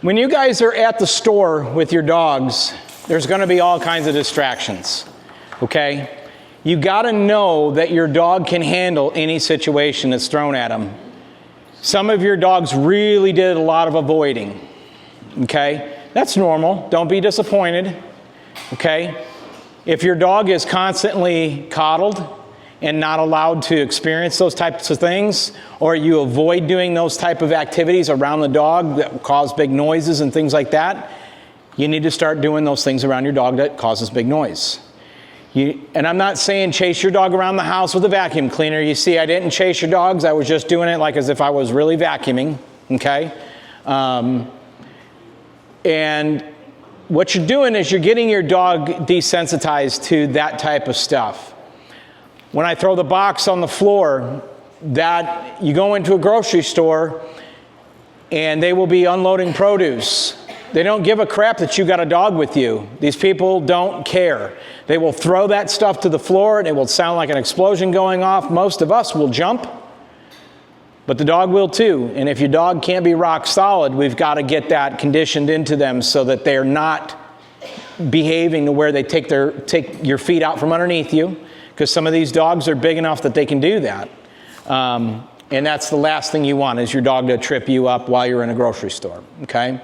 When you guys are at the store with your dogs, there's going to be all kinds of distractions, okay? You got to know that your dog can handle any situation that's thrown at them. Some of your dogs really did a lot of avoiding, okay? That's normal. Don't be disappointed, okay? If your dog is constantly coddled and not allowed to experience those types of things, or you avoid doing those type of activities around the dog that cause big noises and things like that, you need to start doing those things around your dog that causes big noise. And I'm not saying chase your dog around the house with a vacuum cleaner. You see, I didn't chase your dogs. I was just doing it like as if I was really vacuuming, okay? And what you're doing is you're getting your dog desensitized to that type of stuff. When I throw the box on the floor, that you go into a grocery store and they will be unloading produce. They don't give a crap that you got a dog with you. These people don't care. They will throw that stuff to the floor and it will sound like an explosion going off. Most of us will jump, but the dog will too. And if your dog can't be rock solid, we've got to get that conditioned into them so that they're not behaving to where they take your feet out from underneath you, because some of these dogs are big enough that they can do that. And that's the last thing you want, is your dog to trip you up while you're in a grocery store, okay?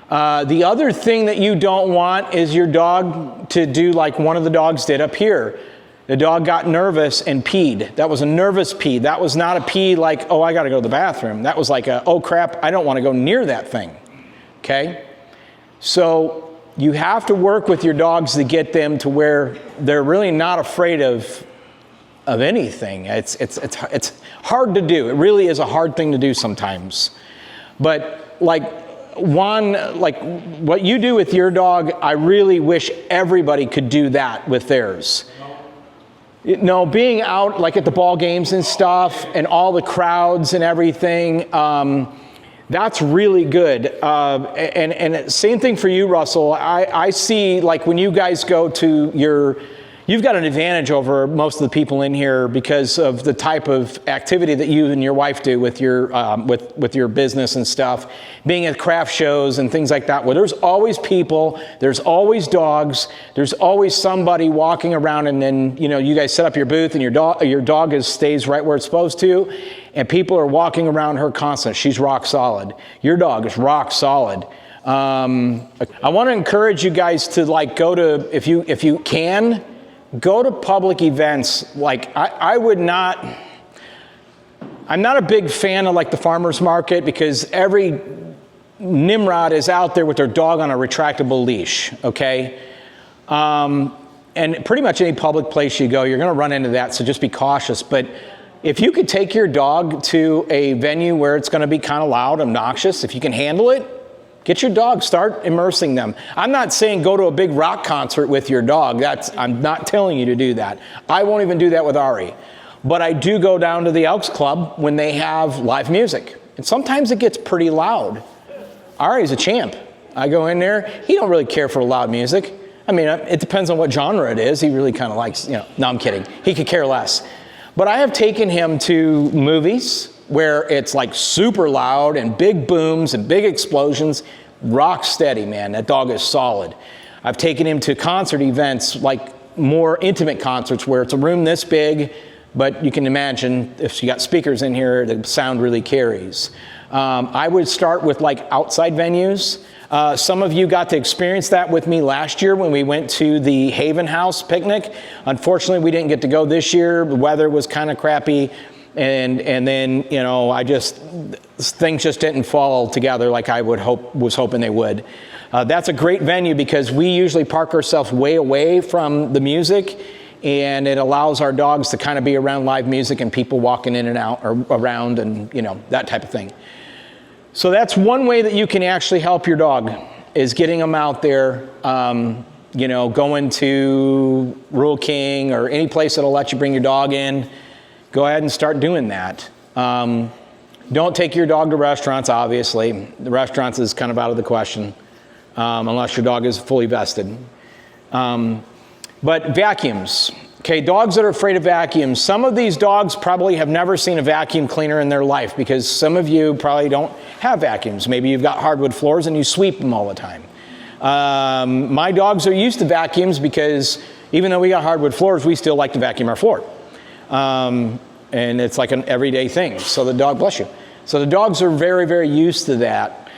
The other thing that you don't want is your dog to do like one of the dogs did up here. The dog got nervous and peed. That was a nervous pee. That was not a pee like, oh, I got to go to the bathroom. That was like a, oh crap, I don't want to go near that thing, okay? So you have to work with your dogs to get them to where they're really not afraid of anything. It's hard to do. It really is a hard thing to do sometimes. But like what you do with your dog, I really wish everybody could do that with theirs. No, being out like at the ball games and stuff and all the crowds and everything, that's really good. And same thing for you, Russell. I see like when you guys go to you've got an advantage over most of the people in here because of the type of activity that you and your wife do with your business and stuff, being at craft shows and things like that, where there's always people, there's always dogs, there's always somebody walking around, and then you guys set up your booth and your dog stays right where it's supposed to, and people are walking around her constant. She's rock solid. Your dog is rock solid. I want to encourage you guys to like go to, if you can, go to public events. Like I'm not a big fan of like the farmer's market, because every Nimrod is out there with their dog on a retractable leash, okay? And pretty much any public place you go, you're going to run into that, so just be cautious. But if you could take your dog to a venue where it's going to be kind of loud, obnoxious, if you can handle it, get your dog, start immersing them. I'm not saying go to a big rock concert with your dog. I'm not telling you to do that. I won't even do that with Ari. But I do go down to the Elks Club when they have live music. And sometimes it gets pretty loud. Ari's a champ. I go in there. He don't really care for loud music. I mean, it depends on what genre it is. He really kind of likes, no, I'm kidding. He could care less. But I have taken him to movies where it's like super loud and big booms and big explosions. Rock steady, man. That dog is solid. I've taken him to concert events, like more intimate concerts where it's a room this big, but you can imagine if you got speakers in here, the sound really carries. I would start with like outside venues. Some of you got to experience that with me last year when we went to the Haven House picnic. Unfortunately, we didn't get to go this year. The weather was kind of crappy. And then, things just didn't fall together like I was hoping they would. That's a great venue because we usually park ourselves way away from the music, and it allows our dogs to kind of be around live music and people walking in and out or around and, that type of thing. So that's one way that you can actually help your dog, is getting them out there, going to Rural King or any place that'll let you bring your dog in. Go ahead and start doing that. Don't take your dog to restaurants, obviously. The restaurants is kind of out of the question, unless your dog is fully vested. But vacuums. Okay, dogs that are afraid of vacuums. Some of these dogs probably have never seen a vacuum cleaner in their life because some of you probably don't have vacuums. Maybe you've got hardwood floors and you sweep them all the time. My dogs are used to vacuums because even though we got hardwood floors, we still like to vacuum our floor. And it's like an everyday thing. So the dog, bless you. So the dogs are very, very used to that.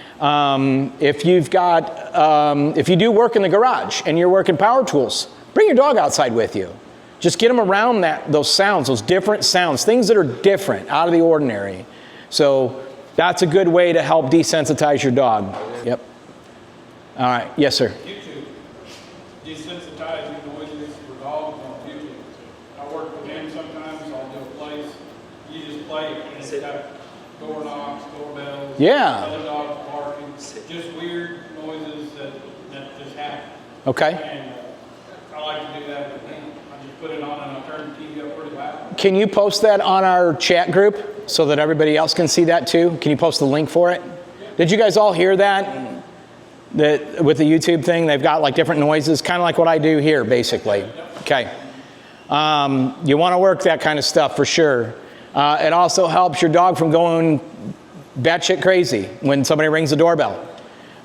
If you do work in the garage and you're working power tools, bring your dog outside with you. Just get them around those sounds, those different sounds, things that are different, out of the ordinary. So that's a good way to help desensitize your dog. Yep. All right. Yes, sir. YouTube. Desensitizing noises for dogs on YouTube. I work with them sometimes. I'll do a place. You just play it, and it's got door knocks, doorbells, Yeah. other dogs barking, just weird noises that just happen. Okay. And I like to do that with them. I just put it on and I turn the TV up pretty loud. Can you post that on our chat group so that everybody else can see that too? Can you post the link for it? Did you guys all hear that? That with the YouTube thing, they've got like different noises, kind of like what I do here, basically. Okay. You want to work that kind of stuff for sure. It also helps your dog from going batshit crazy when somebody rings the doorbell.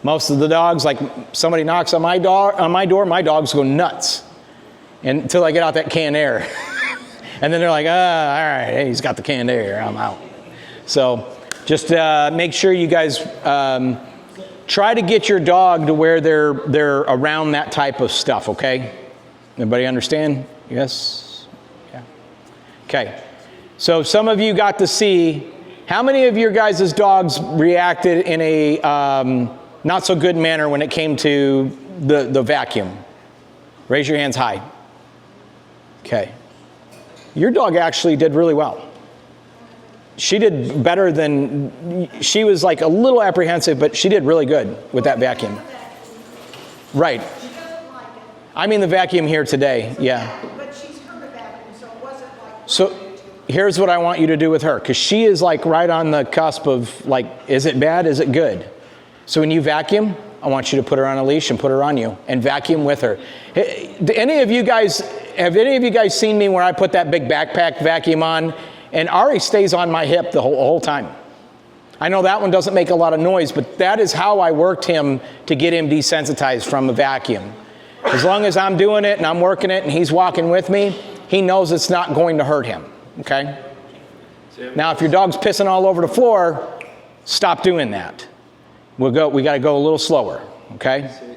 Most of the dogs, like somebody knocks on my door, my dogs go nuts until I get out that canned air. And then they're like, all right, hey, he's got the canned air, I'm out. So just make sure you guys try to get your dog to where they're around that type of stuff, okay? Everybody understand? Yes? Yeah. Okay. So some of you got to see, how many of your guys' dogs reacted in a not so good manner when it came to the vacuum? Raise your hands high. Okay. Your dog actually did really well. She did better than, she was like a little apprehensive, but she did really good with that vacuum. Right. I mean the vacuum here today, yeah. But she's heard a vacuum, so it wasn't like... So here's what I want you to do with her, because she is like right on the cusp of like, is it bad, is it good? So when you vacuum, I want you to put her on a leash and put her on you and vacuum with her. Have any of you guys seen me where I put that big backpack vacuum on and Ari stays on my hip the whole time? I know that one doesn't make a lot of noise, but that is how I worked him to get him desensitized from a vacuum. As long as I'm doing it and I'm working it and he's walking with me, he knows it's not going to hurt him, okay? Now, if your dog's pissing all over the floor, stop doing that. We got to go a little slower, okay?